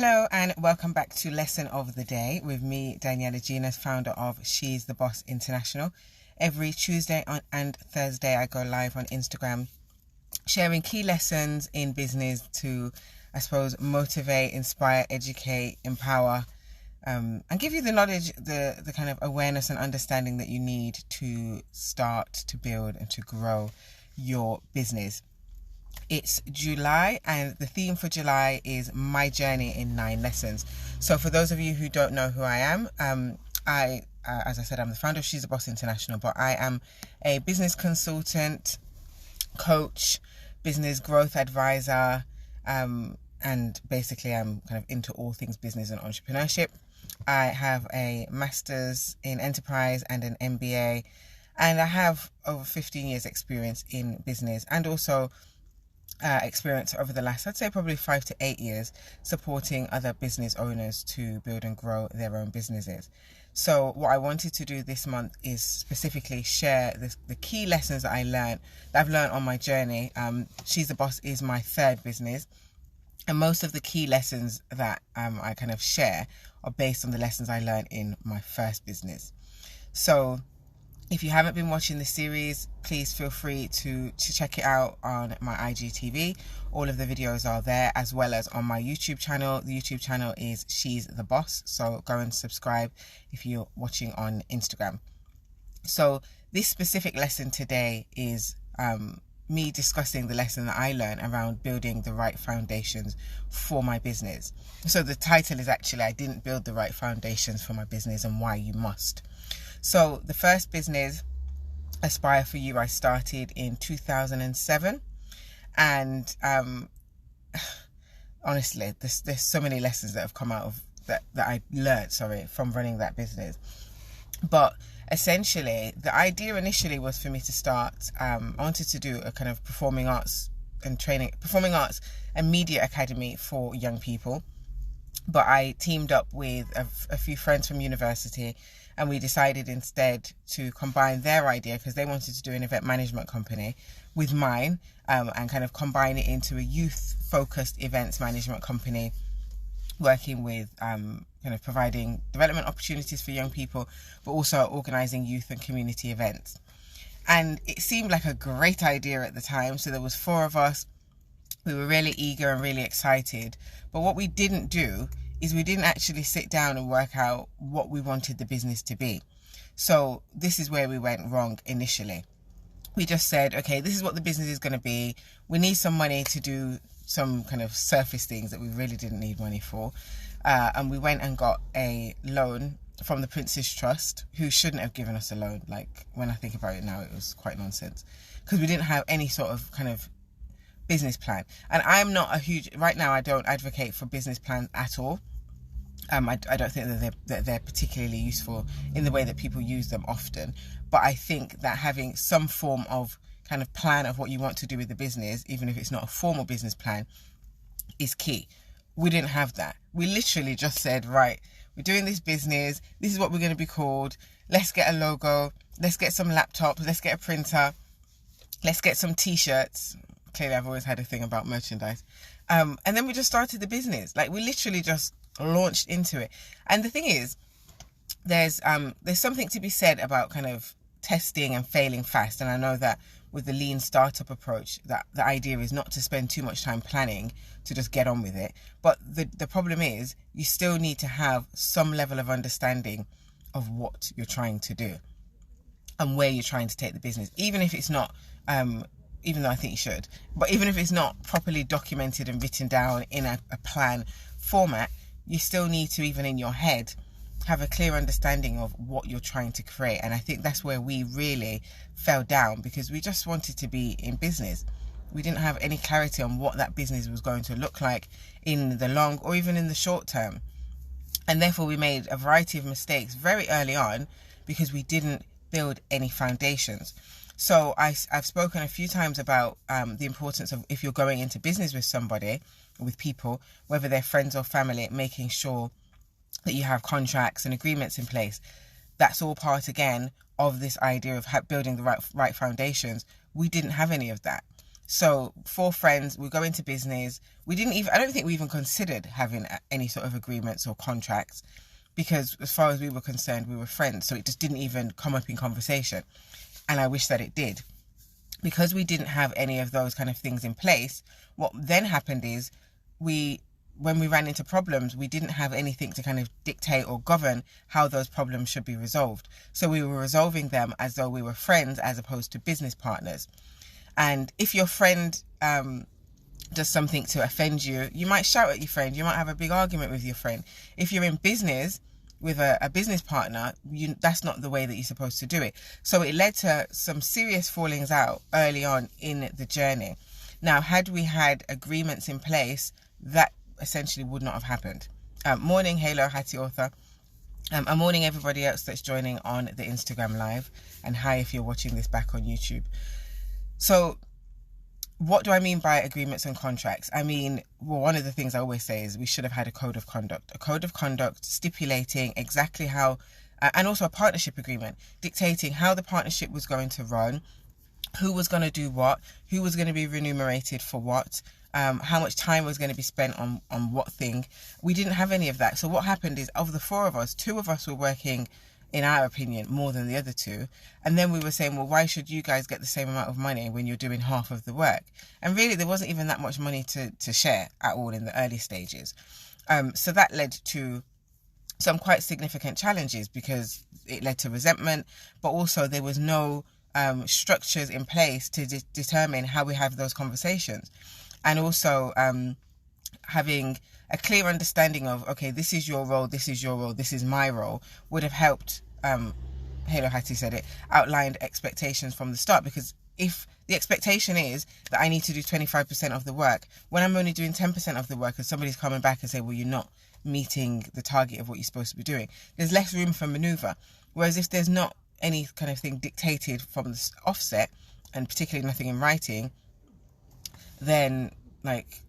Hello and welcome back to Lesson of the Day with me, Daniela Ginas, founder of She's the Boss International. Every Tuesday and Thursday I go live on Instagram sharing key lessons in business to, I suppose, motivate, inspire, educate, empower, and give you the knowledge, the kind of awareness and understanding that you need to start, to build and to grow your business. It's July and the theme for July is My Journey in 9 Lessons. So for those of you who don't know who I am, as I said, I'm the founder of She's the Boss International, but I am a business consultant, coach, business growth advisor, and basically I'm kind of into all things business and entrepreneurship. I have a master's in enterprise and an MBA, and I have over 15 years experience in business and also experience over the last, I'd say probably 5 to 8 years, supporting other business owners to build and grow their own businesses. So what I wanted to do this month is specifically share the key lessons that I've learned on my journey. She's the Boss is my third business, and most of the key lessons that I kind of share are based on the lessons I learned in my first business. So if you haven't been watching the series, please feel free to check it out on my IGTV. All of the videos are there, as well as on my YouTube channel. The YouTube channel is She's the Boss, so go and subscribe if you're watching on Instagram. So this specific lesson today is me discussing the lesson that I learned around building the right foundations for my business. So the title is actually I Didn't Build the Right Foundations for My Business and Why You Must. So the first business, Aspire For You, I started in 2007, and honestly, there's so many lessons that have come out of that I learned, from running that business. But essentially, the idea initially was for me to start. I wanted to do a kind of performing arts and media academy for young people. But I teamed up with a few friends from university, and we decided instead to combine their idea, because they wanted to do an event management company, with mine, and kind of combine it into a youth-focused events management company, working with kind of providing development opportunities for young people, but also organising youth and community events. And it seemed like a great idea at the time. So there was 4 of us. We were really eager and really excited. But what we didn't do is we didn't actually sit down and work out what we wanted the business to be. So this is where we went wrong initially. We just said, okay, this is what the business is going to be. We need some money to do some kind of surface things that we really didn't need money for. And we went and got a loan from the Prince's Trust, who shouldn't have given us a loan. Like, when I think about it now, it was quite nonsense, because we didn't have any sort of kind of business plan. And I'm not right now I don't advocate for business plans at all. I don't think that they're particularly useful in the way that people use them often. But I think that having some form of kind of plan of what you want to do with the business, even if it's not a formal business plan, is key. We didn't have that. We literally just said, right, we're doing this business. This is what we're going to be called. Let's get a logo. Let's get some laptops. Let's get a printer. Let's get some t-shirts. Clearly, I've always had a thing about merchandise. And then we just started the business. Like, we literally just launched into it. And the thing is, there's something to be said about kind of testing and failing fast. And I know that with the lean startup approach, that the idea is not to spend too much time planning, to just get on with it. But the problem is, you still need to have some level of understanding of what you're trying to do and where you're trying to take the business, even if it's not even though I think you should, but even if it's not properly documented and written down in a plan format, you still need to, even in your head, have a clear understanding of what you're trying to create. And I think that's where we really fell down, because we just wanted to be in business. We didn't have any clarity on what that business was going to look like in the long or even in the short term. And therefore we made a variety of mistakes very early on because we didn't build any foundations. So I've spoken a few times about the importance of, if you're going into business with somebody, with people, whether they're friends or family, making sure that you have contracts and agreements in place. That's all part, again, of this idea of building the right foundations. We didn't have any of that. So 4 friends, we go into business. I don't think we even considered having any sort of agreements or contracts, because as far as we were concerned, we were friends. So it just didn't even come up in conversation. And I wish that it did. Because we didn't have any of those kind of things in place, what then happened is when we ran into problems, we didn't have anything to kind of dictate or govern how those problems should be resolved. So we were resolving them as though we were friends as opposed to business partners. And if your friend does something to offend you, you might shout at your friend. You might have a big argument with your friend. If you're in business with a business partner, that's not the way that you're supposed to do it. So it led to some serious fallings out early on in the journey. Now, had we had agreements in place, that essentially would not have happened. Morning, Halo Hattie Author. And morning, everybody else that's joining on the Instagram Live. And hi if you're watching this back on YouTube. So what do I mean by agreements and contracts? I mean, well, one of the things I always say is we should have had a code of conduct stipulating exactly how, and also a partnership agreement dictating how the partnership was going to run, who was going to do what, who was going to be remunerated for what, how much time was going to be spent on what thing. We didn't have any of that. So what happened is, of the 4 of us, 2 of us were working, in our opinion, more than the other 2. And then we were saying, well, why should you guys get the same amount of money when you're doing half of the work? And really, there wasn't even that much money to share at all in the early stages. So that led to some quite significant challenges, because it led to resentment, but also there was no structures in place to determine how we have those conversations. And also having a clear understanding of, okay, this is your role, this is your role, this is my role, would have helped, Halo Hattie said it, outlined expectations from the start. Because if the expectation is that I need to do 25% of the work, when I'm only doing 10% of the work and somebody's coming back and say, well, you're not meeting the target of what you're supposed to be doing, there's less room for maneuver. Whereas if there's not any kind of thing dictated from the offset, and particularly nothing in writing, then, like,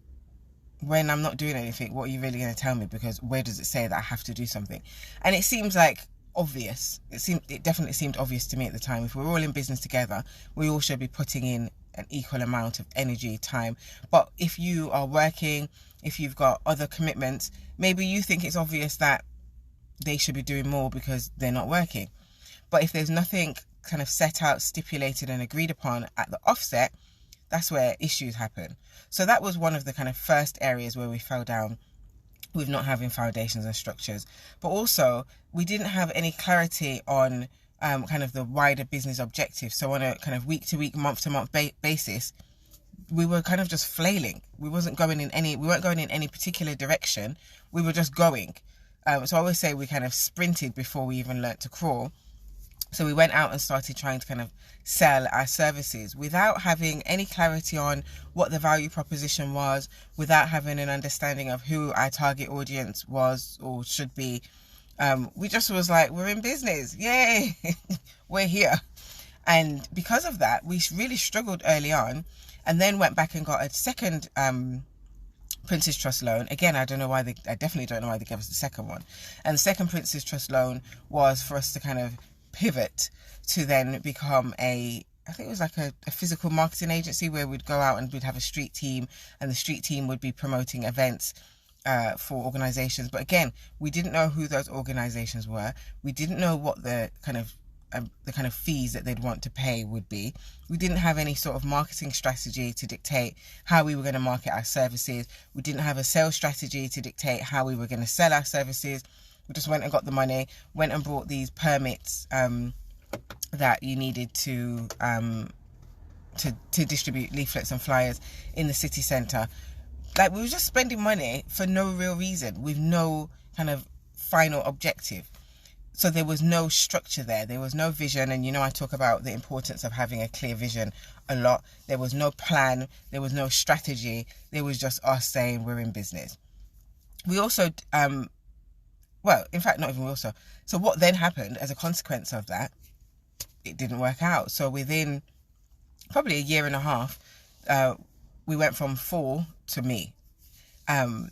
when I'm not doing anything, what are you really going to tell me? Because where does it say that I have to do something? And it seems like obvious. It definitely seemed obvious to me at the time. If we're all in business together, we all should be putting in an equal amount of energy, time. But if you are working, if you've got other commitments, maybe you think it's obvious that they should be doing more because they're not working. But if there's nothing kind of set out, stipulated and agreed upon at the offset, that's where issues happen. So that was one of the kind of first areas where we fell down with not having foundations and structures. But also, we didn't have any clarity on kind of the wider business objectives. So on a kind of week-to-week, month-to-month basis, we were kind of just flailing. We weren't going in any particular direction. We were just going. So I always say we kind of sprinted before we even learnt to crawl. So we went out and started trying to kind of sell our services without having any clarity on what the value proposition was, without having an understanding of who our target audience was or should be. We just was like, we're in business. Yay, we're here. And because of that, we really struggled early on, and then went back and got a second Prince's Trust loan. Again, I definitely don't know why they gave us the second one. And the second Prince's Trust loan was for us to kind of pivot to then become I think it was like a physical marketing agency, where we'd go out and we'd have a street team, and the street team would be promoting events for organizations. But again, we didn't know who those organizations were. We didn't know what the kind of fees that they'd want to pay would be. We didn't have any sort of marketing strategy to dictate how we were going to market our services. We didn't have a sales strategy to dictate how we were going to sell our services. We just went and got the money, went and bought these permits that you needed to distribute leaflets and flyers in the city centre. Like, we were just spending money for no real reason, with no kind of final objective. So there was no structure there. There was no vision. And, I talk about the importance of having a clear vision a lot. There was no plan. There was no strategy. There was just us saying we're in business. We also... So what then happened as a consequence of that, it didn't work out. So within probably a year and a half, we went from 4 to me. And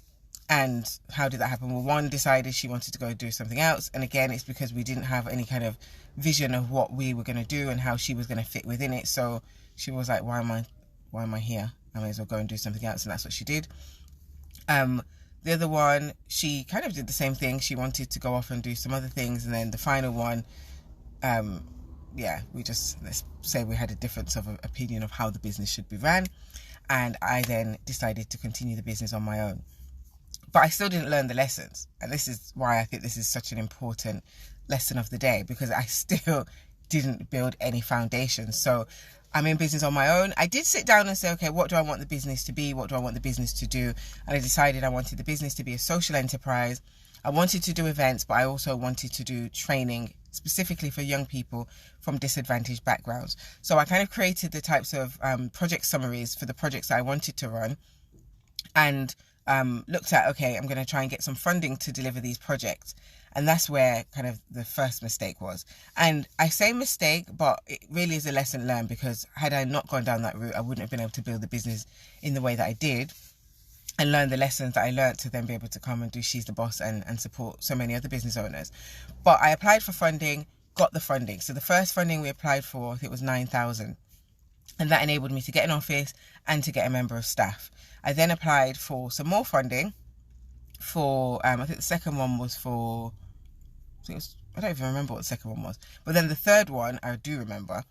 how did that happen? Well, one decided she wanted to go do something else. And again, it's because we didn't have any kind of vision of what we were going to do and how she was going to fit within it. So she was like, why why am I here? I may as well go and do something else. And that's what she did. The other one, she kind of did the same thing. She wanted to go off and do some other things. And then the final one, let's say we had a difference of opinion of how the business should be ran. And I then decided to continue the business on my own. But I still didn't learn the lessons. And this is why I think this is such an important lesson of the day, because I still didn't build any foundation. So I'm in business on my own. I did sit down and say, okay, what do I want the business to be? What do I want the business to do? And I decided I wanted the business to be a social enterprise. I wanted to do events, but I also wanted to do training specifically for young people from disadvantaged backgrounds. So I kind of created the types of project summaries for the projects that I wanted to run, and looked at, okay, I'm going to try and get some funding to deliver these projects. And that's where kind of the first mistake was. And I say mistake, but it really is a lesson learned, because had I not gone down that route, I wouldn't have been able to build the business in the way that I did and learn the lessons that I learned to then be able to come and do She's the Boss and support so many other business owners. But I applied for funding, got the funding. So the first funding we applied for, I think it was 9,000. And that enabled me to get an office and to get a member of staff. I then applied for some more funding for, I think the second one was for, I don't even remember what the second one was. But then the third one, I do remember,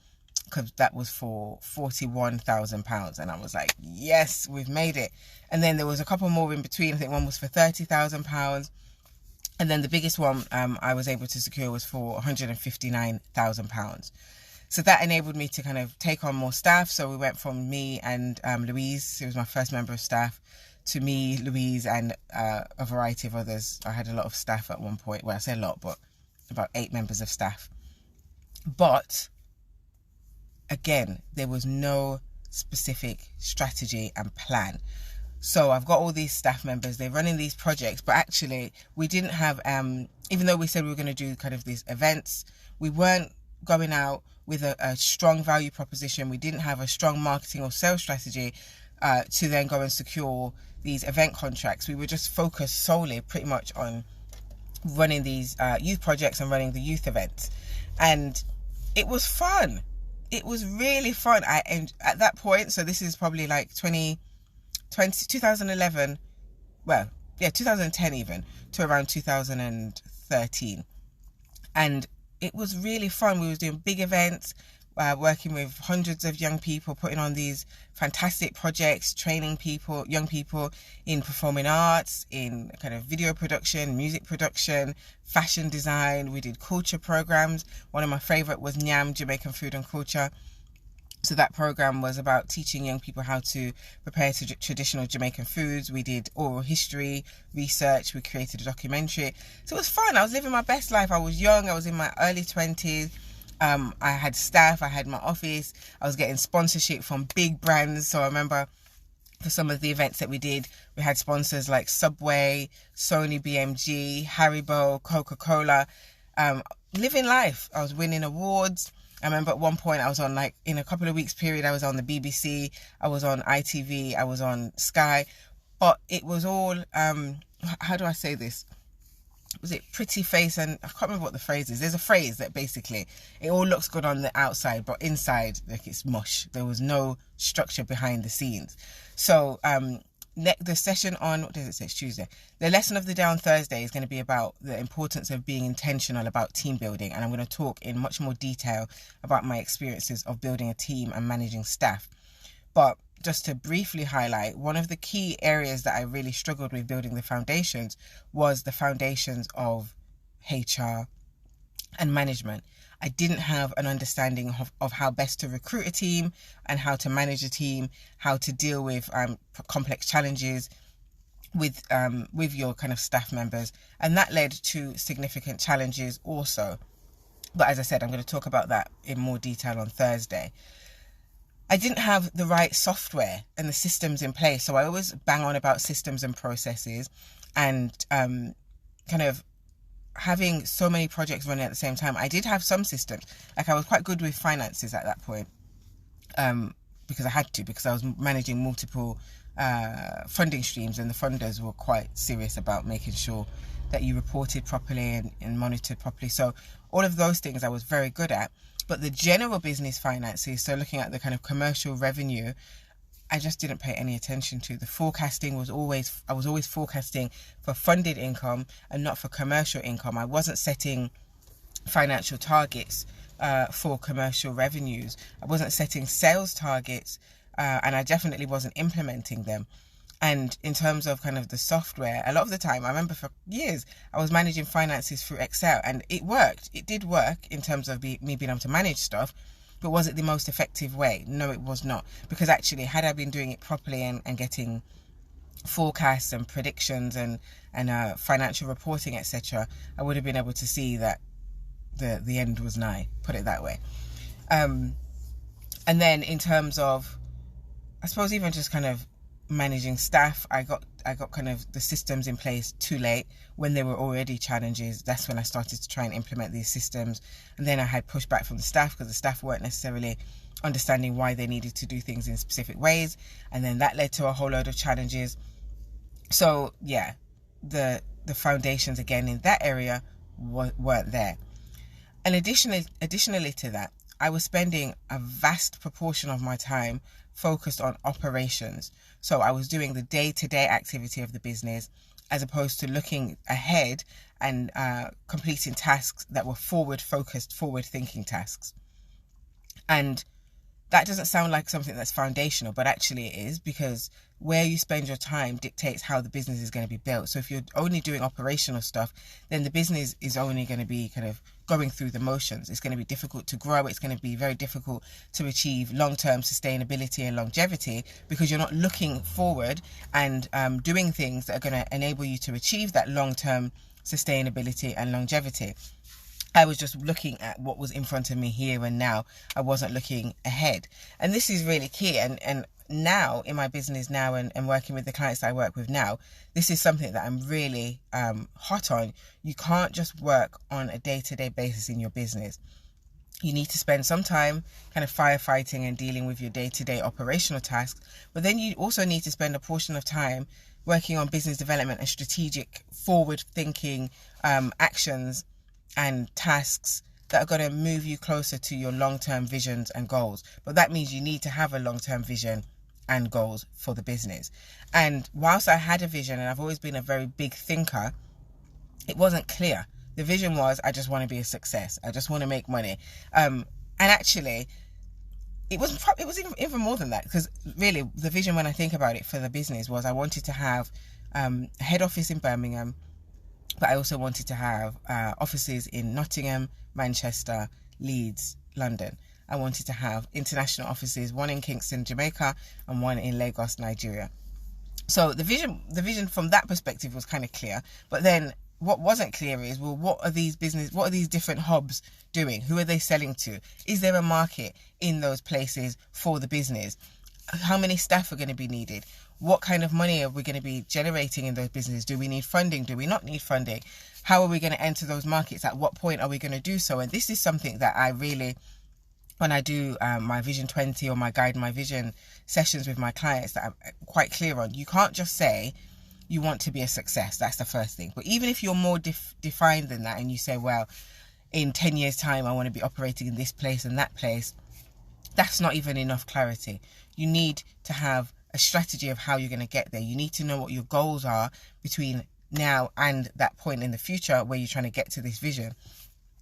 because that was for £41,000. And I was like, yes, we've made it. And then there was a couple more in between. I think one was for £30,000. And then the biggest one I was able to secure was for £159,000. So that enabled me to kind of take on more staff. So we went from me and Louise, who was my first member of staff, to me, Louise, and a variety of others. I had a lot of staff at one point. Well, I say a lot, but about 8 members of staff. But again, there was no specific strategy and plan. So I've got all these staff members, they're running these projects, but actually we didn't have, even though we said we were going to do kind of these events, we weren't going out with a strong value proposition. We didn't have a strong marketing or sales strategy to then go and secure these event contracts. We were just focused solely pretty much on running these youth projects and running the youth events. And it was fun. It was really fun. And at that point, so this is probably like 2011, well, yeah, 2010 even, to around 2013. And it was really fun. We were doing big events, working with hundreds of young people, putting on these fantastic projects, training people, young people in performing arts, in kind of video production, music production, fashion design. We did culture programs. One of my favorite was Nyam, Jamaican Food and Culture. So that program was about teaching young people how to prepare traditional Jamaican foods. We did oral history research. We created a documentary. So it was fun. I was living my best life. I was young. I was in my early 20s. I had staff. I had my office. I was getting sponsorship from big brands. So I remember for some of the events that we did, we had sponsors like Subway, Sony BMG, Haribo, Coca-Cola. Living life. I was winning awards. I remember at one point I was on, like, in a couple of weeks period, I was on the BBC, I was on ITV, I was on Sky, but it was all, how do I say this? Was it pretty face? And I can't remember what the phrase is. There's a phrase that basically, it all looks good on the outside, but inside, like, it's mush. There was no structure behind the scenes. So, the session on, what does it say? It's Tuesday. The lesson of the day on Thursday is going to be about the importance of being intentional about team building. And I'm going to talk in much more detail about my experiences of building a team and managing staff. But just to briefly highlight, one of the key areas that I really struggled with building the foundations was the foundations of HR and management. I didn't have an understanding of how best to recruit a team and how to manage a team, how to deal with complex challenges with your kind of staff members. And that led to significant challenges also. But as I said, I'm going to talk about that in more detail on Thursday. I didn't have the right software and the systems in place. So I always bang on about systems and processes, and kind of having so many projects running at the same time. I did have some systems. Like, I was quite good with finances at that point, because I had to, because I was managing multiple funding streams, and the funders were quite serious about making sure that you reported properly and monitored properly. So all of those things I was very good at. But the general business finances, so looking at the kind of commercial revenue, I just didn't pay any attention to. The forecasting was I was always forecasting for funded income and not for commercial income. I wasn't setting financial targets for commercial revenues. I wasn't setting sales targets, and I definitely wasn't implementing them. And in terms of kind of the software, a lot of the time, I remember for years, I was managing finances through Excel, and it worked. It did work in terms of me being able to manage stuff, but was it the most effective way? No, it was not. Because actually, had I been doing it properly and getting forecasts and predictions and financial reporting, etc., I would have been able to see that the end was nigh, put it that way. And then in terms of, I suppose, even just kind of managing staff, I got kind of the systems in place too late when there were already challenges. That's when I started to try and implement these systems, and then I had pushback from the staff because the staff weren't necessarily understanding why they needed to do things in specific ways, and then that led to a whole load of challenges. So yeah, the foundations again in that area weren't there. And additionally to that, I was spending a vast proportion of my time focused on operations. So I was doing the day-to-day activity of the business as opposed to looking ahead and completing tasks that were forward-focused, forward-thinking tasks. And that doesn't sound like something that's foundational, but actually it is, because where you spend your time dictates how the business is going to be built. So if you're only doing operational stuff, then the business is only going to be kind of going through the motions. It's going to be difficult to grow. It's going to be very difficult to achieve long-term sustainability and longevity, because you're not looking forward and doing things that are going to enable you to achieve that long-term sustainability and longevity. I was just looking at what was in front of me here and now. I wasn't looking ahead. And this is really key. And now in my business now and working with the clients that I work with now, this is something that I'm really hot on. You can't just work on a day-to-day basis in your business. You need to spend some time kind of firefighting and dealing with your day-to-day operational tasks. But then you also need to spend a portion of time working on business development and strategic forward-thinking actions and tasks that are going to move you closer to your long-term visions and goals. But that means you need to have a long-term vision and goals for the business. And whilst I had a vision, and I've always been a very big thinker, it wasn't clear. The vision was, I just want to be a success. I just want to make money. And actually, it was even more than that, because really the vision, when I think about it for the business, was I wanted to have a head office in Birmingham, but I also wanted to have offices in Nottingham, Manchester, Leeds, London. I wanted to have international offices, one in Kingston, Jamaica, and one in Lagos, Nigeria. So the vision from that perspective was kind of clear. But then what wasn't clear is, well, what are these different hubs doing? Who are they selling to? Is there a market in those places for the business? How many staff are going to be needed? What kind of money are we going to be generating in those businesses? Do we need funding? Do we not need funding? How are we going to enter those markets? At what point are we going to do so? And this is something that I really, when I do my Vision 20 or my Guide My Vision sessions with my clients, that I'm quite clear on. You can't just say you want to be a success. That's the first thing. But even if you're more defined than that, and you say, well, in 10 years' time, I want to be operating in this place and that place, that's not even enough clarity. You need to have a strategy of how you're going to get there. You need to know what your goals are between now and that point in the future where you're trying to get to this vision.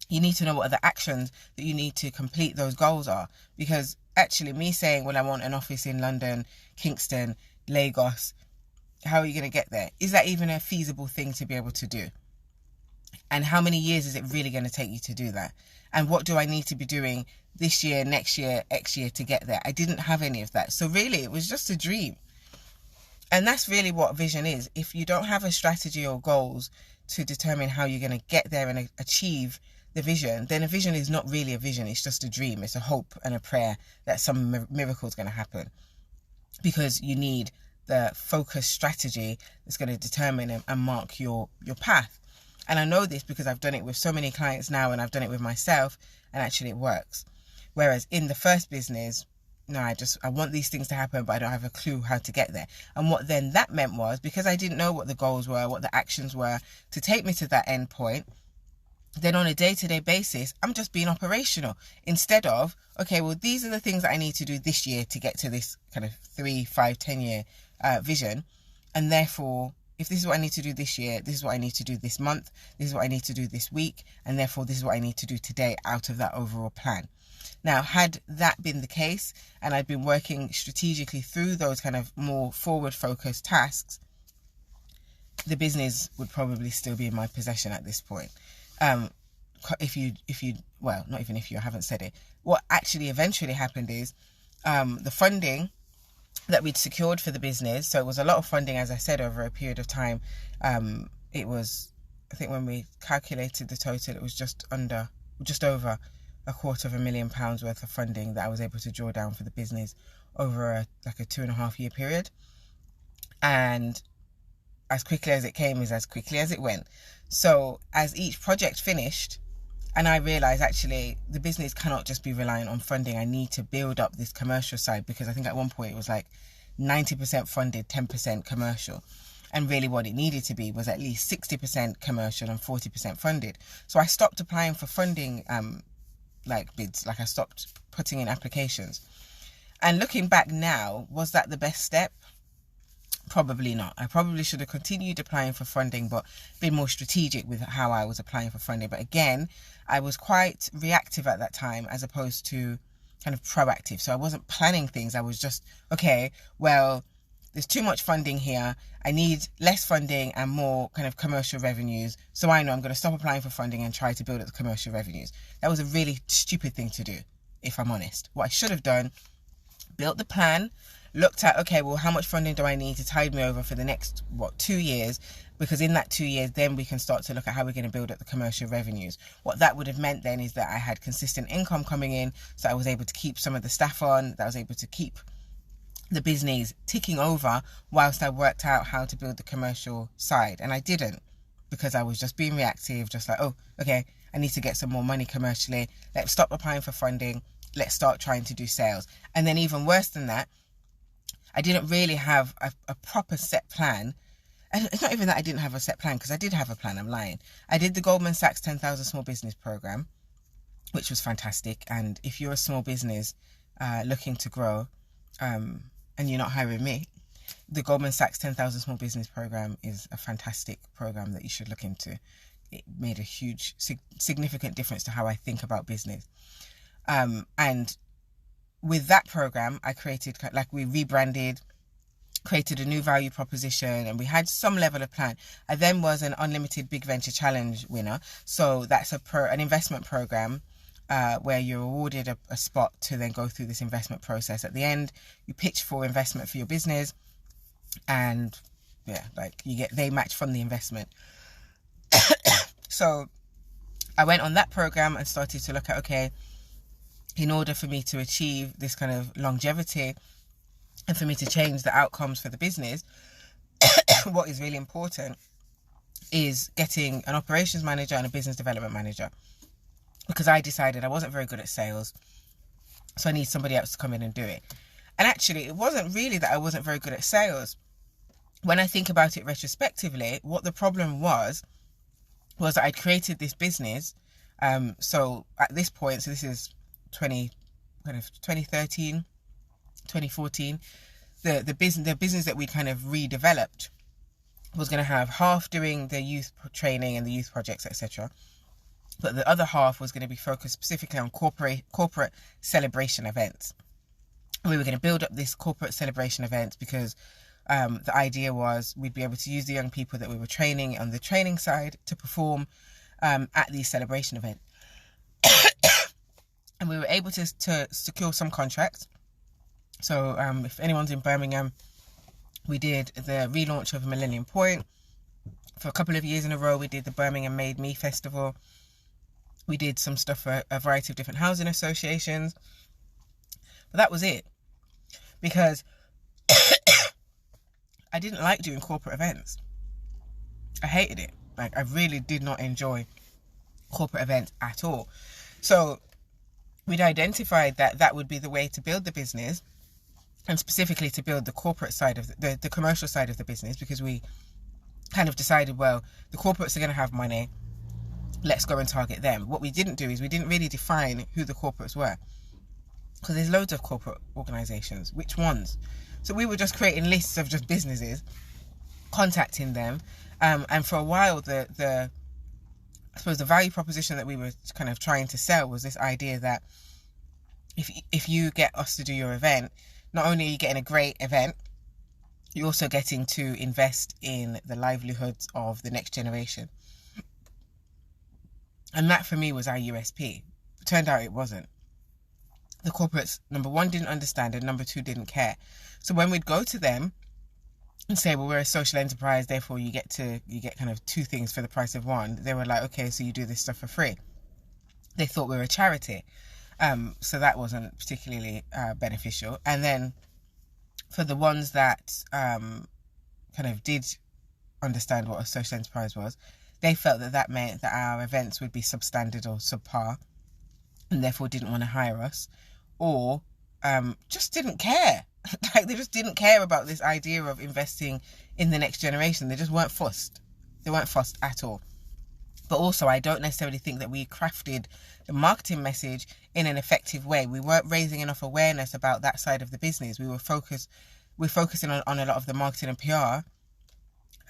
You need to know what are the actions that you need to complete those goals are. Because actually, me saying, well, I want an office in London, Kingston, Lagos, how are you going to get there? Is that even a feasible thing to be able to do? And how many years is it really going to take you to do that? And what do I need to be doing this year, next year, X year to get there? I didn't have any of that. So really, it was just a dream. And that's really what vision is. If you don't have a strategy or goals to determine how you're going to get there and achieve the vision, then a vision is not really a vision. It's just a dream. It's a hope and a prayer that some miracle is going to happen. Because you need the focused strategy that's going to determine and mark your path. And I know this because I've done it with so many clients now, and I've done it with myself, and actually it works. Whereas in the first business, no, I want these things to happen, but I don't have a clue how to get there. And what then that meant was, because I didn't know what the goals were, what the actions were to take me to that end point, then on a day-to-day basis, I'm just being operational instead of, okay, well, these are the things that I need to do this year to get to this kind of 3, 5, 10-year vision. And therefore, if this is what I need to do this year, this is what I need to do this month, this is what I need to do this week, and therefore this is what I need to do today out of that overall plan. Now, had that been the case, and I'd been working strategically through those kind of more forward-focused tasks, the business would probably still be in my possession at this point. If you, well, not even if you, I haven't said it. What actually eventually happened is the funding that we'd secured for the business. So it was a lot of funding, as I said, over a period of time. It was, I think when we calculated the total, it was just over £250,000 worth of funding that I was able to draw down for the business over a 2.5-year period. And as quickly as it came is as quickly as it went. So as each project finished, and I realized actually the business cannot just be reliant on funding. I need to build up this commercial side, because I think at one point it was like 90% funded, 10% commercial. And really what it needed to be was at least 60% commercial and 40% funded. So I stopped applying for funding bids, I stopped putting in applications. And looking back now, was that the best step? Probably not. I probably should have continued applying for funding, but been more strategic with how I was applying for funding. But again, I was quite reactive at that time as opposed to kind of proactive. So I wasn't planning things. I was just, okay, well, there's too much funding here. I need less funding and more kind of commercial revenues. So I know I'm going to stop applying for funding and try to build up the commercial revenues. That was a really stupid thing to do, if I'm honest. What I should have done, built the plan, looked at, okay, well, how much funding do I need to tide me over for the next, 2 years? Because in that 2 years, then we can start to look at how we're going to build up the commercial revenues. What that would have meant then is that I had consistent income coming in, so I was able to keep some of the staff on, that I was able to keep the business ticking over whilst I worked out how to build the commercial side. And I didn't, because I was just being reactive, just like, oh, okay, I need to get some more money commercially. Let's stop applying for funding. Let's start trying to do sales. And then even worse than that, I didn't really have a proper set plan. And it's not even that I didn't have a set plan, because I did have a plan, I'm lying. I did the Goldman Sachs 10,000 Small Business Program, which was fantastic. And if you're a small business looking to grow and you're not hiring me, the Goldman Sachs 10,000 Small Business Program is a fantastic program that you should look into. It made a huge, significant difference to how I think about business. And with that program, I created, we rebranded, created a new value proposition, and we had some level of plan. I then was an Unlimited Big Venture Challenge winner. So that's an investment program where you're awarded a spot to then go through this investment process. At the end, you pitch for investment for your business, and they match from the investment. So I went on that program and started to look at, okay, in order for me to achieve this kind of longevity and for me to change the outcomes for the business, what is really important is getting an operations manager and a business development manager. Because I decided I wasn't very good at sales, so I need somebody else to come in and do it. And actually, it wasn't really that I wasn't very good at sales. When I think about it retrospectively, what the problem was that I'd created this business. So at this point, so this is 2013, 2014, the business that we kind of redeveloped was going to have half doing the youth training and the youth projects, etc. But the other half was going to be focused specifically on corporate celebration events. We were going to build up this corporate celebration events because the idea was we'd be able to use the young people that we were training on the training side to perform at these celebration events. And we were able to secure some contracts. So if anyone's in Birmingham, we did the relaunch of Millennium Point. For a couple of years in a row, we did the Birmingham Made Me Festival. We did some stuff for a variety of different housing associations. But that was it. Because I didn't like doing corporate events. I hated it. I really did not enjoy corporate events at all. So we'd identified that would be the way to build the business, and specifically to build the corporate side of the commercial side of the business, because we kind of decided, well, the corporates are going to have money. let's go and target them. What we didn't do is we didn't really define who the corporates were, because there's loads of corporate organisations. Which ones? So we were just creating lists of just businesses, contacting them, and for a while I suppose the value proposition that we were kind of trying to sell was this idea that if you get us to do your event, not only are you getting a great event, you're also getting to invest in the livelihoods of the next generation. And that for me was our USP. It turned out it wasn't. The corporates, number one, didn't understand, and number two, didn't care. So when we'd go to them and say, well, we're a social enterprise, therefore you get kind of two things for the price of one, they were like, okay, so you do this stuff for free. They thought we were a charity. So that wasn't particularly beneficial. And then for the ones that kind of did understand what a social enterprise was, they felt that meant that our events would be substandard or subpar, and therefore didn't want to hire us, or just didn't care. Like, they just didn't care about this idea of investing in the next generation. They just weren't fussed. They weren't fussed at all. But also, I don't necessarily think that we crafted the marketing message in an effective way. We weren't raising enough awareness about that side of the business. We're focusing on a lot of the marketing and PR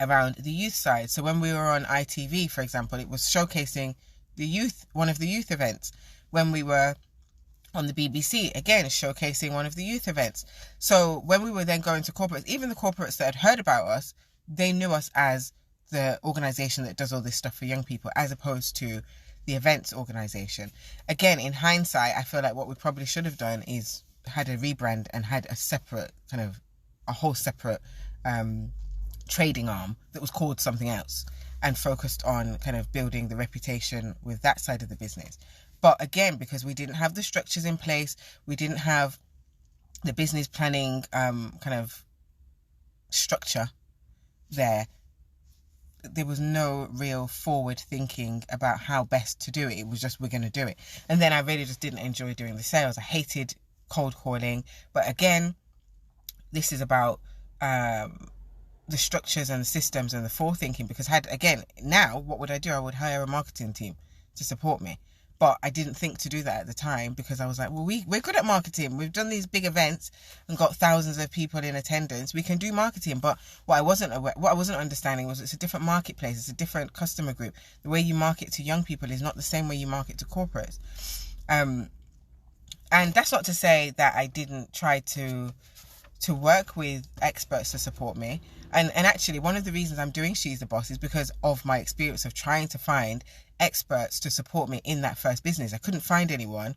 around the youth side. So when we were on ITV, for example, it was showcasing the youth, one of the youth events. When we were on the BBC, again, showcasing one of the youth events. So when we were then going to corporates, even the corporates that had heard about us, they knew us as the organisation that does all this stuff for young people, as opposed to the events organisation. Again, in hindsight, I feel like what we probably should have done is had a rebrand and had a whole separate trading arm that was called something else, and focused on kind of building the reputation with that side of the business. But again, because we didn't have the structures in place, we didn't have the business planning kind of structure there was no real forward thinking about how best to do it. It was just, we're going to do it. And then I really just didn't enjoy doing the sales. I hated cold calling. But again, this is about the structures and the systems and the forethinking, because now what would I do? I would hire a marketing team to support me. But I didn't think to do that at the time, because I was like, well, we're good at marketing. We've done these big events and got thousands of people in attendance. We can do marketing. But what I wasn't understanding was it's a different marketplace. It's a different customer group. The way you market to young people is not the same way you market to corporates. And that's not to say that I didn't try to work with experts to support me. And actually, one of the reasons I'm doing She's the Boss is because of my experience of trying to find experts to support me in that first business. I couldn't find anyone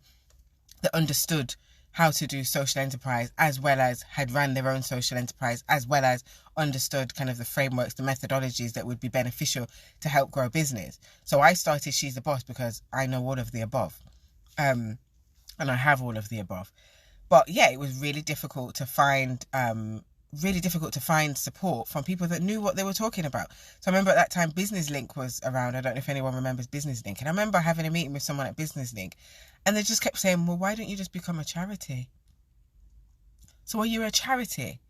that understood how to do social enterprise, as well as had ran their own social enterprise, as well as understood kind of the frameworks, the methodologies that would be beneficial to help grow business. So I started She's the Boss because I know all of the above. And I have all of the above. But yeah, it was really difficult to find support from people that knew what they were talking about. So I remember at that time Business Link was around. I don't know if anyone remembers Business Link. And I remember having a meeting with someone at Business Link, and they just kept saying, well, why don't you just become a charity? So you're a charity.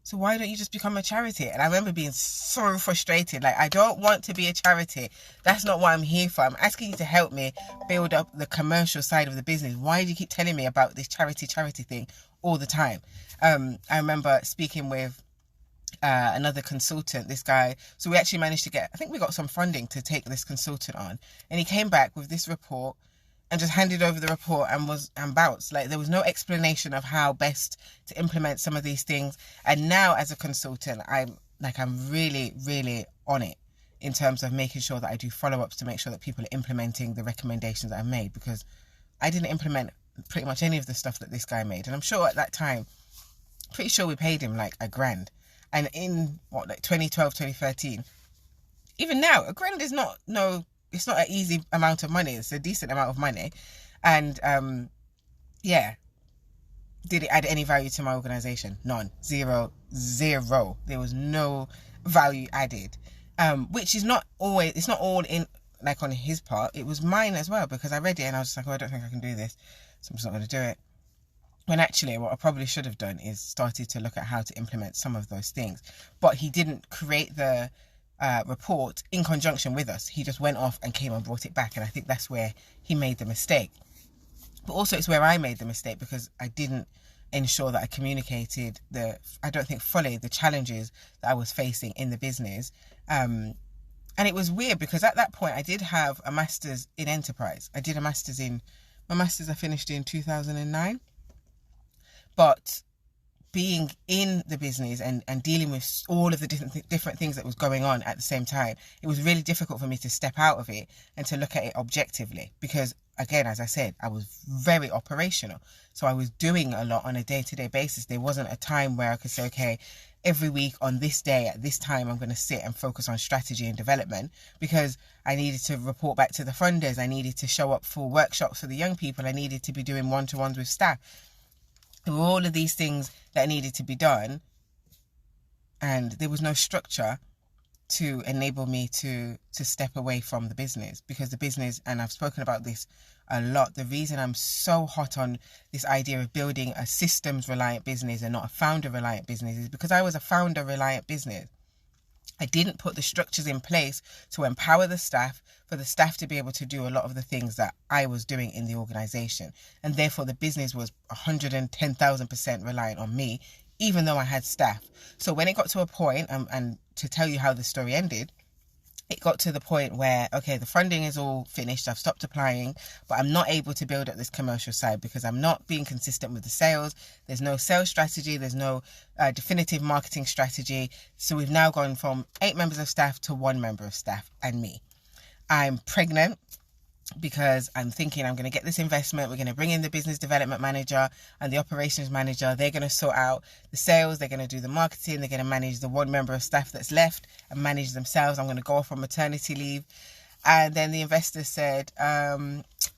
So why don't you just become a charity? And I remember being so frustrated. Like, I don't want to be a charity. That's not what I'm here for. I'm asking you to help me build up the commercial side of the business. Why do you keep telling me about this charity thing all the time? I remember speaking with another consultant, this guy. So we actually managed to I think we got some funding to take this consultant on. And he came back with this report and just handed over the report and bounced. Like, there was no explanation of how best to implement some of these things. And now as a consultant, I'm really, really on it in terms of making sure that I do follow-ups to make sure that people are implementing the recommendations that I made, because I didn't implement pretty much any of the stuff that this guy made. And I'm sure at that time, pretty sure we paid him like $1,000. And in 2012, 2013, even now, $1,000 is it's not an easy amount of money. It's a decent amount of money. And did it add any value to my organisation? None. Zero. There was no value added. Which is not always, it's not all in, like, on his part. It was mine as well, because I read it and I was just like, oh, I don't think I can do this, so I'm just not going to do it. When actually what I probably should have done is started to look at how to implement some of those things. But he didn't create the report in conjunction with us. He just went off and came and brought it back, and I think that's where he made the mistake. But also it's where I made the mistake, because I didn't ensure that I communicated I don't think fully, the challenges that I was facing in the business. And it was weird, because at that point I did have a master's in enterprise. I did my master's I finished in 2009. But being in the business and dealing with all of the different things that was going on at the same time, it was really difficult for me to step out of it and to look at it objectively, because again, as I said, I was very operational. So I was doing a lot on a day-to-day basis. There wasn't a time where I could say, okay, every week on this day at this time, I'm going to sit and focus on strategy and development, because I needed to report back to the funders. I needed to show up for workshops for the young people. I needed to be doing one-to-ones with staff. There were all of these things that needed to be done, and there was no structure to enable me to step away from the business, because the business, and I've spoken about this a lot, the reason I'm so hot on this idea of building a systems reliant business and not a founder reliant business is because I was a founder reliant business. I didn't put the structures in place to empower the staff, for the staff to be able to do a lot of the things that I was doing in the organisation. And therefore the business was 110,000% reliant on me, even though I had staff. So when it got to a point, and to tell you how the story ended, it got to the point where, okay, the funding is all finished, I've stopped applying, but I'm not able to build up this commercial side because I'm not being consistent with the sales. There's no sales strategy, there's no definitive marketing strategy. So we've now gone from 8 members of staff to 1 member of staff and me. I'm pregnant, because I'm thinking I'm going to get this investment. We're going to bring in the business development manager and the operations manager. They're going to sort out the sales. They're going to do the marketing. They're going to manage the 1 member of staff that's left and manage themselves. I'm going to go off on maternity leave. And then the investor said,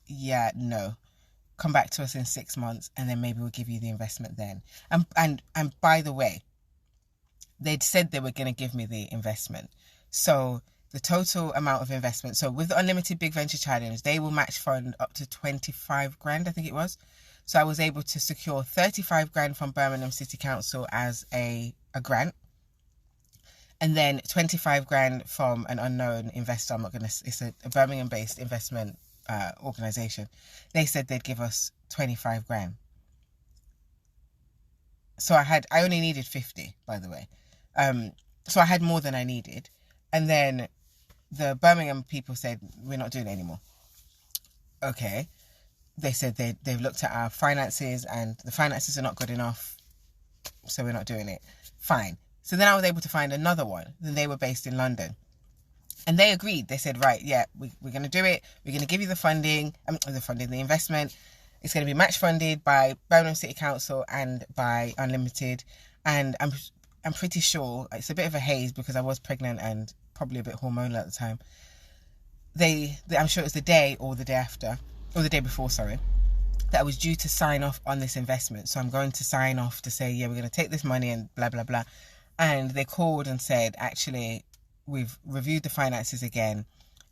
yeah, no, come back to us in 6 months and then maybe we'll give you the investment then. And by the way, they'd said they were going to give me the investment. So the total amount of investment, so with the Unlimited Big Venture Challenge, they will match fund up to 25 grand, I think it was. So I was able to secure 35 grand from Birmingham City Council as a grant. And then 25 grand from an unknown investor. It's a Birmingham based investment organisation. They said they'd give us 25 grand. So I only needed 50, by the way. So I had more than I needed. And then the Birmingham people said, we're not doing it anymore. Okay. They said they've looked at our finances and the finances are not good enough, so we're not doing it. Fine. So then I was able to find another one. Then they were based in London. And they agreed. They said, right, yeah, we're going to do it. We're going to give you the investment. It's going to be match funded by Birmingham City Council and by Unlimited. And I'm pretty sure, it's a bit of a haze because I was pregnant and probably a bit hormonal at the time. I'm sure it was the day or the day after, or the day before, sorry, that I was due to sign off on this investment. So I'm going to sign off to say, yeah, we're going to take this money and blah, blah, blah. And they called and said, actually, we've reviewed the finances again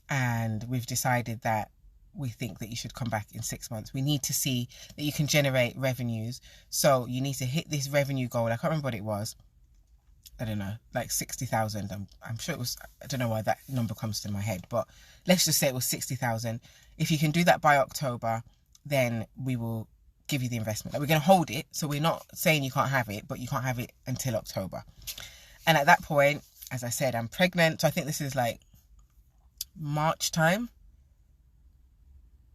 and we've decided that we think that you should come back in 6 months. We need to see that you can generate revenues. So you need to hit this revenue goal. I can't remember what it was. I don't know, like 60,000. I'm sure it was, I don't know why that number comes to my head, but let's just say it was 60,000. If you can do that by October, then we will give you the investment. Like, we're going to hold it. So we're not saying you can't have it, but you can't have it until October. And at that point, as I said, I'm pregnant. So I think this is like March time.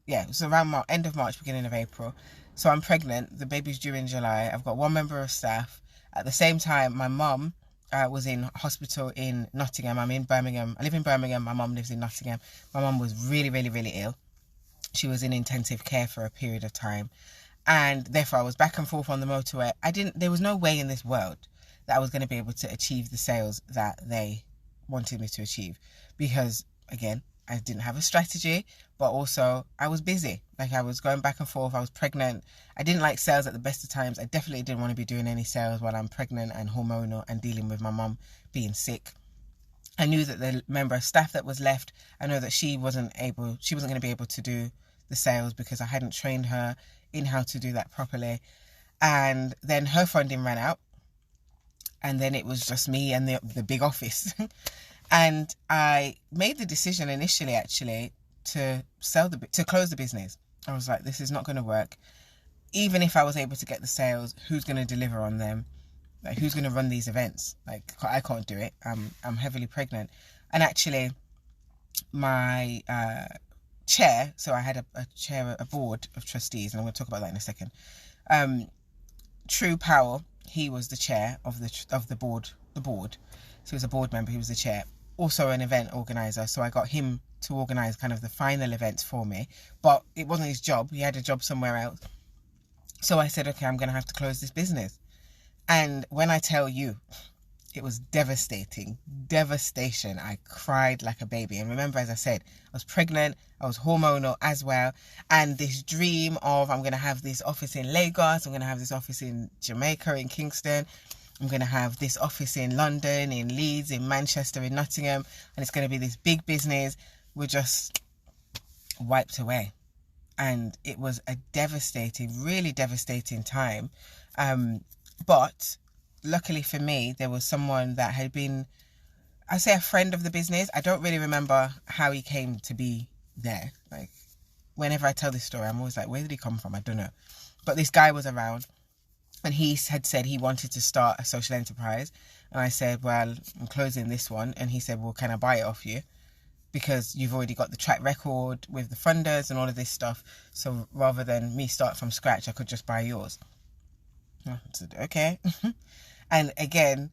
Yeah, it was around end of March, beginning of April. So I'm pregnant. The baby's due in July. I've got 1 member of staff. At the same time, my mum was in hospital in Nottingham. I'm in Birmingham. I live in Birmingham. My mum lives in Nottingham. My mum was really, really, really ill. She was in intensive care for a period of time. And therefore, I was back and forth on the motorway. There was no way in this world that I was going to be able to achieve the sales that they wanted me to achieve. Because, again, I didn't have a strategy, but also I was busy. Like, I was going back and forth. I was pregnant. I didn't like sales at the best of times. I definitely didn't want to be doing any sales while I'm pregnant and hormonal and dealing with my mum being sick. I knew that the member of staff that was left, I know that she wasn't going to be able to do the sales because I hadn't trained her in how to do that properly. And then her funding ran out. And then it was just me and the big office. And I made the decision initially, actually, to close the business. I was like, this is not going to work. Even if I was able to get the sales, who's going to deliver on them? Like, who's going to run these events? Like, I can't do it. I'm heavily pregnant. And actually, my chair, so I had a board of trustees, and I'm going to talk about that in a second. True Powell, he was the chair of the board. So he was a board member, he was the chair. Also an event organizer, so I got him to organize kind of the final events for me. But it wasn't his job, he had a job somewhere else. So I said, okay, I'm going to have to close this business. And when I tell you, it was devastation. I cried like a baby. And remember, as I said, I was pregnant, I was hormonal as well. And this dream of, I'm going to have this office in Lagos, I'm going to have this office in Jamaica, in Kingston, I'm going to have this office in London, in Leeds, in Manchester, in Nottingham, and it's going to be this big business, were just wiped away. And it was a really devastating time. But luckily for me, there was someone that had been, I say, a friend of the business. I don't really remember how he came to be there. Like, whenever I tell this story, I'm always like, where did he come from? I don't know. But this guy was around, and he had said he wanted to start a social enterprise. And I said, well, I'm closing this one. And he said, well, can I buy it off you? Because you've already got the track record with the funders and all of this stuff. So rather than me start from scratch, I could just buy yours. I said, okay. And again,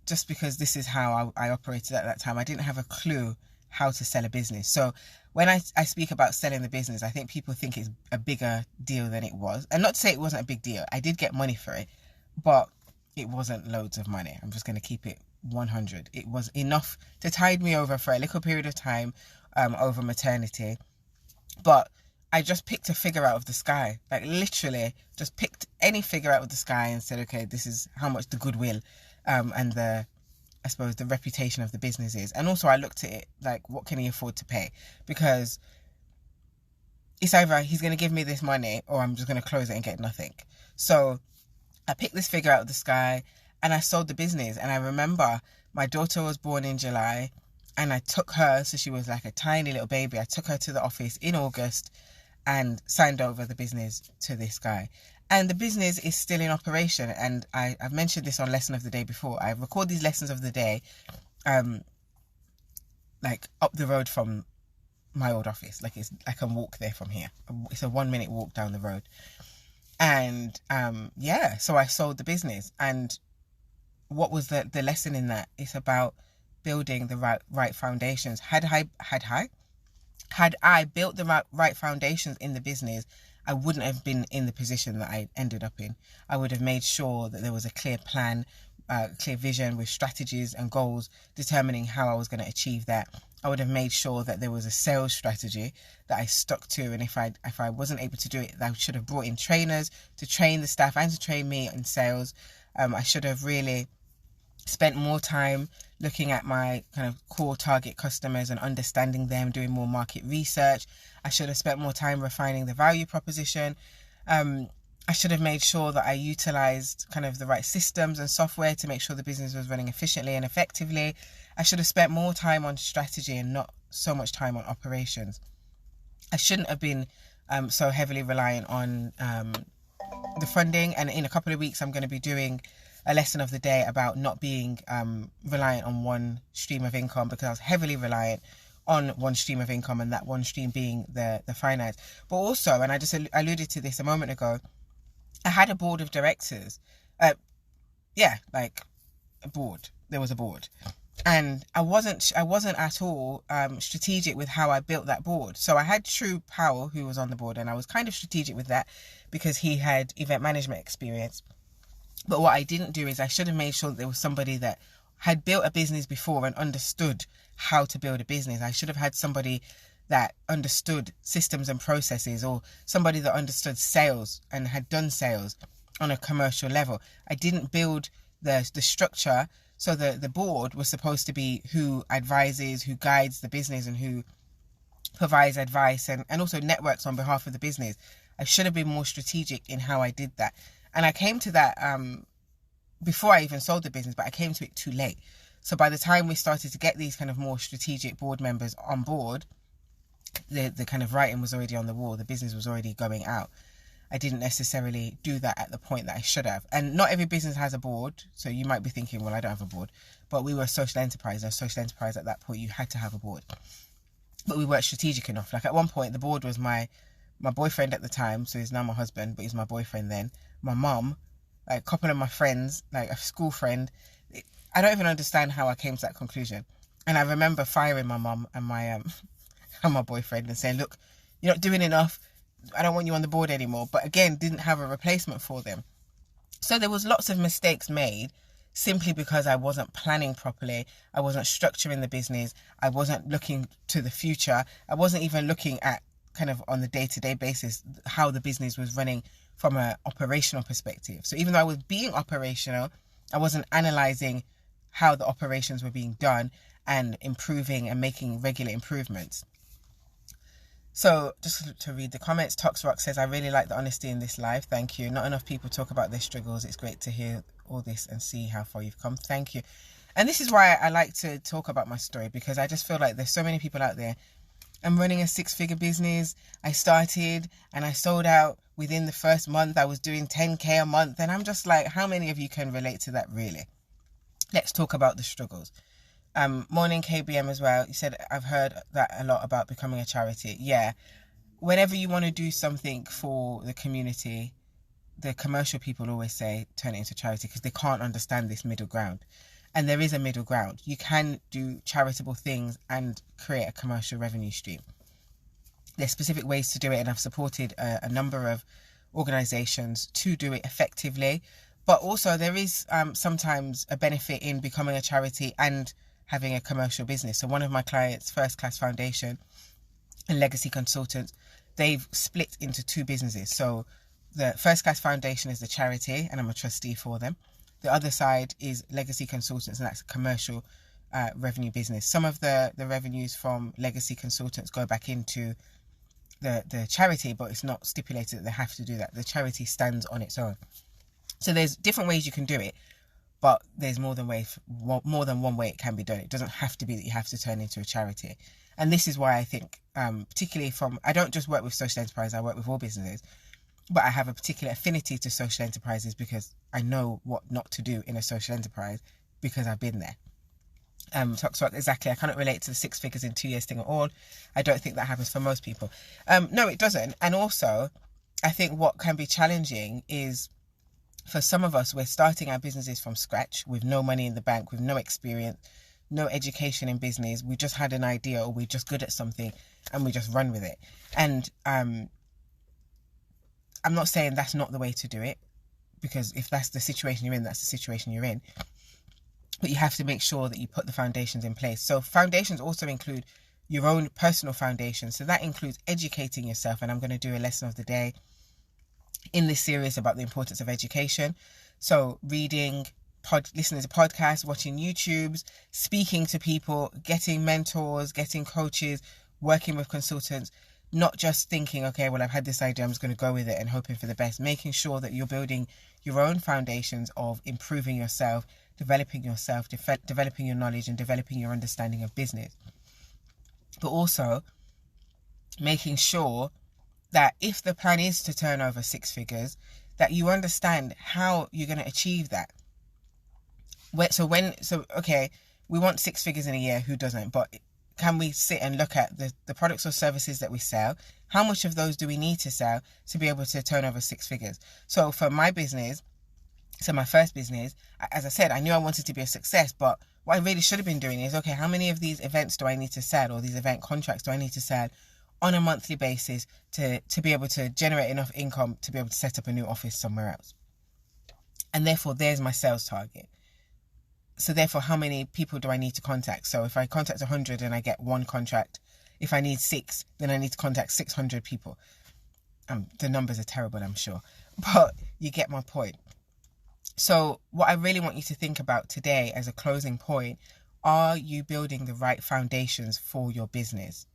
just because this is how I operated at that time, I didn't have a clue how to sell a business. So when I speak about selling the business, I think people think it's a bigger deal than it was. And not to say it wasn't a big deal. I did get money for it, but it wasn't loads of money. I'm just going to keep it 100. It was enough to tide me over for a little period of time over maternity. But I just picked a figure out of the sky, like literally just picked any figure out of the sky and said, okay, this is how much the goodwill and the reputation of the business is. And also I looked at it like, what can he afford to pay? Because it's either he's going to give me this money or I'm just going to close it and get nothing. So I picked this figure out of the sky and I sold the business. And I remember my daughter was born in July and I took her, so she was like a tiny little baby. I took her to the office in August and signed over the business to this guy. And the business is still in operation. And I've mentioned this on Lesson of the Day before. I record these Lessons of the Day like up the road from my old office. Like I can walk there from here. It's a 1 minute walk down the road. And so I sold the business. And what was the lesson in that? It's about building the right foundations. Had I built the right foundations in the business, I wouldn't have been in the position that I ended up in. I would have made sure that there was a clear plan, clear vision with strategies and goals determining how I was going to achieve that. I would have made sure that there was a sales strategy that I stuck to. And if I wasn't able to do it, I should have brought in trainers to train the staff and to train me in sales. I should have really spent more time looking at my kind of core target customers and understanding them, doing more market research. I should have spent more time refining the value proposition. I should have made sure that I utilized kind of the right systems and software to make sure the business was running efficiently and effectively. I should have spent more time on strategy and not so much time on operations. I shouldn't have been so heavily reliant on the funding. And in a couple of weeks, I'm going to be doing a lesson of the day about not being reliant on one stream of income, because I was heavily reliant on one stream of income, and that one stream being the finance. But also, and I just alluded to this a moment ago, I had a board of directors. Like a board. There was a board. And I wasn't at all strategic with how I built that board. So I had True Powell, who was on the board, and I was kind of strategic with that because he had event management experience. But what I didn't do is I should have made sure that there was somebody that had built a business before and understood how to build a business. I should have had somebody that understood systems and processes, or somebody that understood sales and had done sales on a commercial level. I didn't build the structure. So the board was supposed to be who advises, who guides the business, and who provides advice and also networks on behalf of the business. I should have been more strategic in how I did that. And I came to that before I even sold the business, but I came to it too late. So by the time we started to get these kind of more strategic board members on board, the kind of writing was already on the wall. The business was already going out. I didn't necessarily do that at the point that I should have. And not every business has a board. So you might be thinking, well, I don't have a board. But we were a social enterprise. A social enterprise at that point, you had to have a board. But we weren't strategic enough. Like at one point, the board was my boyfriend at the time. So he's now my husband, but he's my boyfriend then. My mum, like a couple of my friends, like a school friend. I don't even understand how I came to that conclusion. And I remember firing my mum and my and my boyfriend and saying, look, you're not doing enough. I don't want you on the board anymore. But again, didn't have a replacement for them. So there was lots of mistakes made simply because I wasn't planning properly. I wasn't structuring the business. I wasn't looking to the future. I wasn't even looking at kind of on the day-to-day basis how the business was running from an operational perspective. So even though I was being operational, I wasn't analysing how the operations were being done and improving and making regular improvements. So just to read the comments, Toxrock says, I really like the honesty in this live. Thank you. Not enough people talk about their struggles. It's great to hear all this and see how far you've come. Thank you. And this is why I like to talk about my story, because I just feel like there's so many people out there. I'm running a 6-figure business. I started and I sold out within the first month. I was doing 10K a month. And I'm just like, how many of you can relate to that really? Let's talk about the struggles. Morning KBM as well. You said, I've heard that a lot about becoming a charity. Yeah. Whenever you want to do something for the community, the commercial people always say, turn it into charity, because they can't understand this middle ground. And there is a middle ground. You can do charitable things and create a commercial revenue stream. There's specific ways to do it, and I've supported a number of organisations to do it effectively. But also there is sometimes a benefit in becoming a charity and having a commercial business. So one of my clients, First Class Foundation and Legacy Consultants, they've split into 2 businesses. So the First Class Foundation is the charity, and I'm a trustee for them. The other side is Legacy Consultants, and that's a commercial revenue business. Some of the revenues from Legacy Consultants go back into the charity, but it's not stipulated that they have to do that. The charity stands on its own. So there's different ways you can do it, but there's more than one way it can be done. It doesn't have to be that you have to turn into a charity. And this is why I think, particularly I don't just work with social enterprise, I work with all businesses, but I have a particular affinity to social enterprises because I know what not to do in a social enterprise because I've been there. Toxrock, exactly. I cannot relate to the 6 figures in 2 years thing at all. I don't think that happens for most people. No, it doesn't. And also, I think what can be challenging is, for some of us, we're starting our businesses from scratch with no money in the bank, with no experience, no education in business. We just had an idea, or we're just good at something and we just run with it. And I'm not saying that's not the way to do it, because if that's the situation you're in, that's the situation you're in. But you have to make sure that you put the foundations in place. So foundations also include your own personal foundation. So that includes educating yourself. And I'm going to do a lesson of the day in this series about the importance of education. So reading, listening to podcasts, watching YouTubes, speaking to people, getting mentors, getting coaches, working with consultants, not just thinking, okay, well, I've had this idea, I'm just going to go with it and hoping for the best. Making sure that you're building your own foundations of improving yourself, developing yourself, developing your knowledge and developing your understanding of business. But also making sure that if the plan is to turn over 6 figures, that you understand how you're going to achieve that. Okay, we want 6 figures in a year, who doesn't? But can we sit and look at the products or services that we sell? How much of those do we need to sell to be able to turn over 6 figures? So for my business, my first business, as I said, I knew I wanted to be a success, but what I really should have been doing is, okay, how many of these events do I need to sell, or these event contracts do I need to sell on a monthly basis to be able to generate enough income to be able to set up a new office somewhere else? And therefore, there's my sales target. So therefore, how many people do I need to contact? So if I contact 100 and I get 1 contract, if I need 6, then I need to contact 600 people. The numbers are terrible, I'm sure, but you get my point. So what I really want you to think about today as a closing point, are you building the right foundations for your business?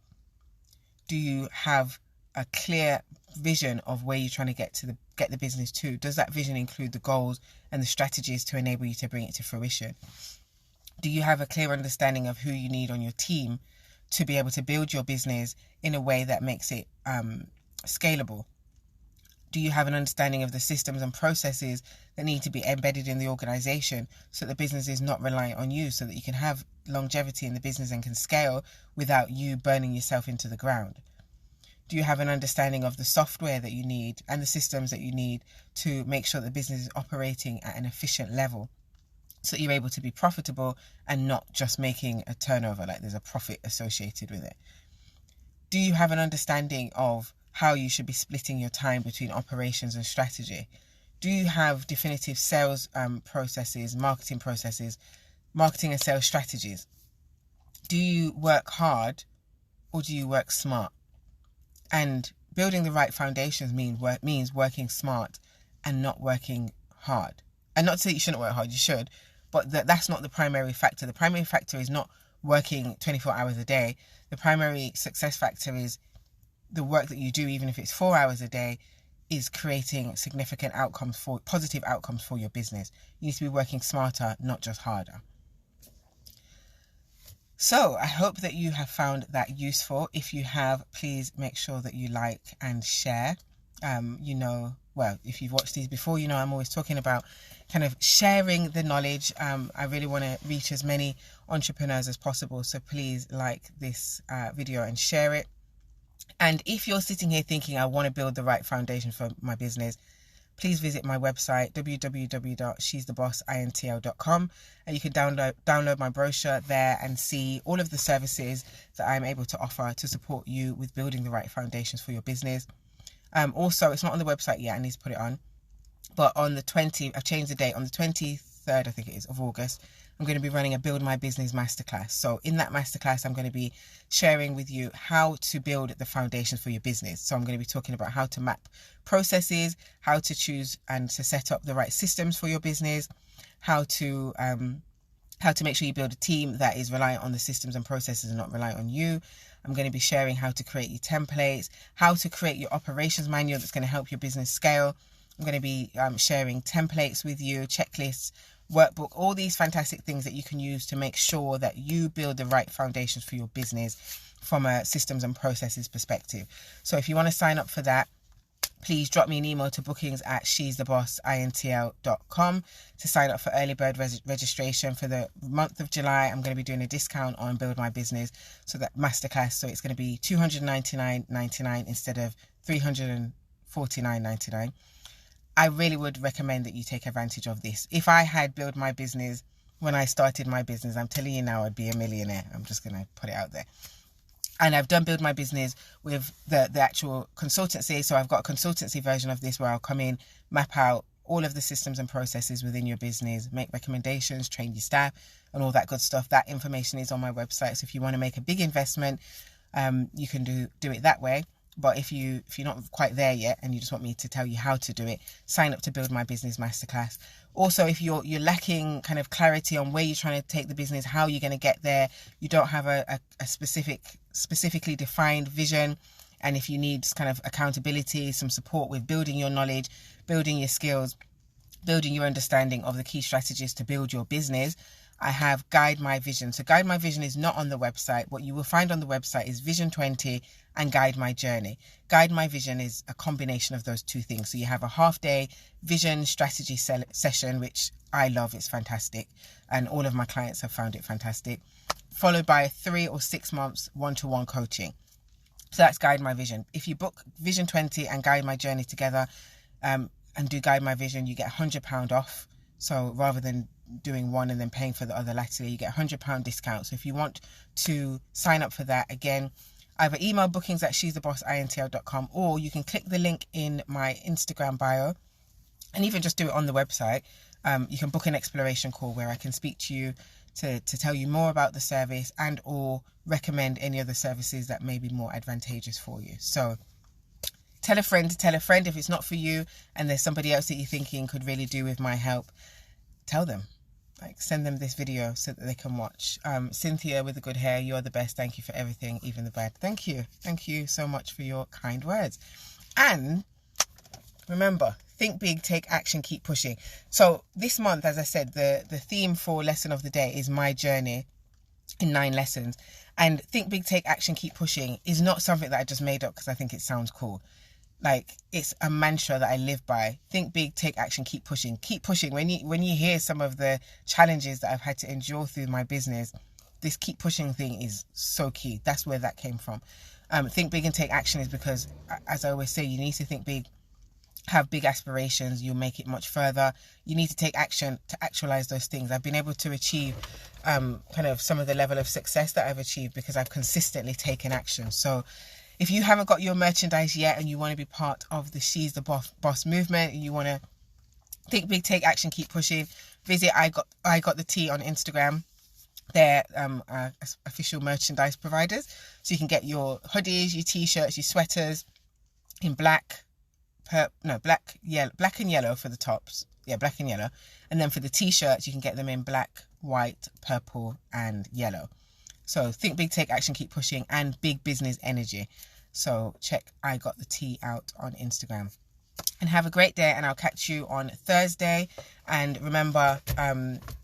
Do you have a clear vision of where you're trying to get the business to? Does that vision include the goals and the strategies to enable you to bring it to fruition? Do you have a clear understanding of who you need on your team to be able to build your business in a way that makes it scalable? Do you have an understanding of the systems and processes that need to be embedded in the organization so the business is not reliant on you, so that you can have longevity in the business and can scale without you burning yourself into the ground? Do you have an understanding of the software that you need and the systems that you need to make sure the business is operating at an efficient level so that you're able to be profitable and not just making a turnover, like there's a profit associated with it? Do you have an understanding of how you should be splitting your time between operations and strategy? Do you have definitive sales processes, marketing and sales strategies? Do you work hard or do you work smart? And building the right foundations means working smart and not working hard. And not to say you shouldn't work hard, you should, but that's not the primary factor. The primary factor is not working 24 hours a day. The primary success factor is the work that you do, even if it's 4 hours a day, is creating significant positive outcomes for your business. You need to be working smarter, not just harder. So I hope that you have found that useful. If you have, please make sure that you like and share. If you've watched these before, you know I'm always talking about kind of sharing the knowledge. I really want to reach as many entrepreneurs as possible. So please like this video and share it. And if you're sitting here thinking, I want to build the right foundation for my business, please visit my website, www.shesthebossintl.com, and you can download my brochure there and see all of the services that I'm able to offer to support you with building the right foundations for your business. Also, it's not on the website yet, I need to put it on, but on the 20th, I've changed the date, on the 23rd, I think it is, of August, I'm going to be running a Build My Business Masterclass. So in that masterclass, I'm going to be sharing with you how to build the foundation for your business. So I'm going to be talking about how to map processes, how to choose and to set up the right systems for your business, how to make sure you build a team that is reliant on the systems and processes and not reliant on you. I'm going to be sharing how to create your templates, how to create your operations manual that's going to help your business scale. I'm going to be sharing templates with you, checklists, workbook, all these fantastic things that you can use to make sure that you build the right foundations for your business from a systems and processes perspective. So if you want to sign up for that, please drop me an email to bookings@shesthebossintl.com to sign up for early bird registration. For the month of July, I'm going to be doing a discount on Build My Business, so that masterclass. So it's going to be $299.99 instead of $349.99. I really would recommend that you take advantage of this. If I had Build My Business when I started my business, I'm telling you now, I'd be a millionaire. I'm just going to put it out there. And I've done Build My Business with the actual consultancy. So I've got a consultancy version of this where I'll come in, map out all of the systems and processes within your business, make recommendations, train your staff, and all that good stuff. That information is on my website. So if you want to make a big investment, you can do it that way. But if you're not quite there yet and you just want me to tell you how to do it, sign up to Build My Business Masterclass. Also, if you're lacking kind of clarity on where you're trying to take the business, how you're going to get there, you don't have a specifically defined vision, and if you need kind of accountability, some support with building your knowledge, building your skills, building your understanding of the key strategies to build your business, I have Guide My Vision. So Guide My Vision is not on the website. What you will find on the website is Vision 20 and Guide My Journey. Guide My Vision is a combination of those two things. So you have a half-day vision strategy session, which I love. It's fantastic. And all of my clients have found it fantastic. Followed by 3 or 6 months one-to-one coaching. So that's Guide My Vision. If you book Vision 20 and Guide My Journey together and do Guide My Vision, you get £100 off. So rather than doing one and then paying for the other laterally, you get £100 discount. So if you want to sign up for that, again, either email bookings@shesthebossintl.com, or you can click the link in my Instagram bio and even just do it on the website. You can book an exploration call where I can speak to you to tell you more about the service and or recommend any other services that may be more advantageous for you. So tell a friend if it's not for you and there's somebody else that you're thinking could really do with my help. Tell them, send them this video so that they can watch. Cynthia with the good hair, you're the best. Thank you for everything, even the bad. Thank you so much for your kind words. And remember, think big, take action, keep pushing. So this month, as I said, the theme for lesson of the day is my journey in 9 lessons. And think big, take action, keep pushing is not something that I just made up because I think it sounds cool. Like, it's a mantra that I live by. Think big, take action, keep pushing. Keep pushing. When you hear some of the challenges that I've had to endure through my business, this keep pushing thing is so key. That's where that came from. Think big and take action is because, as I always say, you need to think big, have big aspirations, you'll make it much further. You need to take action to actualize those things. I've been able to achieve kind of some of the level of success that I've achieved because I've consistently taken action. So if you haven't got your merchandise yet and you want to be part of the She's the Boss movement, and you want to think big, take action, keep pushing, visit I got the tea on Instagram. They're official merchandise providers, so you can get your hoodies, your t-shirts, your sweaters in black and yellow for the tops. Yeah, black and yellow. And then for the t-shirts, you can get them in black, white, purple, and yellow. So think big, take action, keep pushing, and big business energy. So check I Got the Tea out on Instagram. And have a great day, and I'll catch you on Thursday. And remember,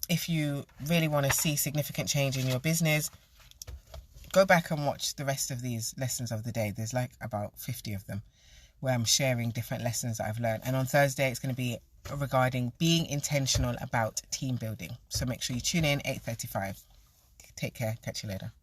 if you really want to see significant change in your business, go back and watch the rest of these lessons of the day. There's like about 50 of them, where I'm sharing different lessons that I've learned. And on Thursday, it's going to be regarding being intentional about team building. So make sure you tune in, 8:35. Take care. Catch you later.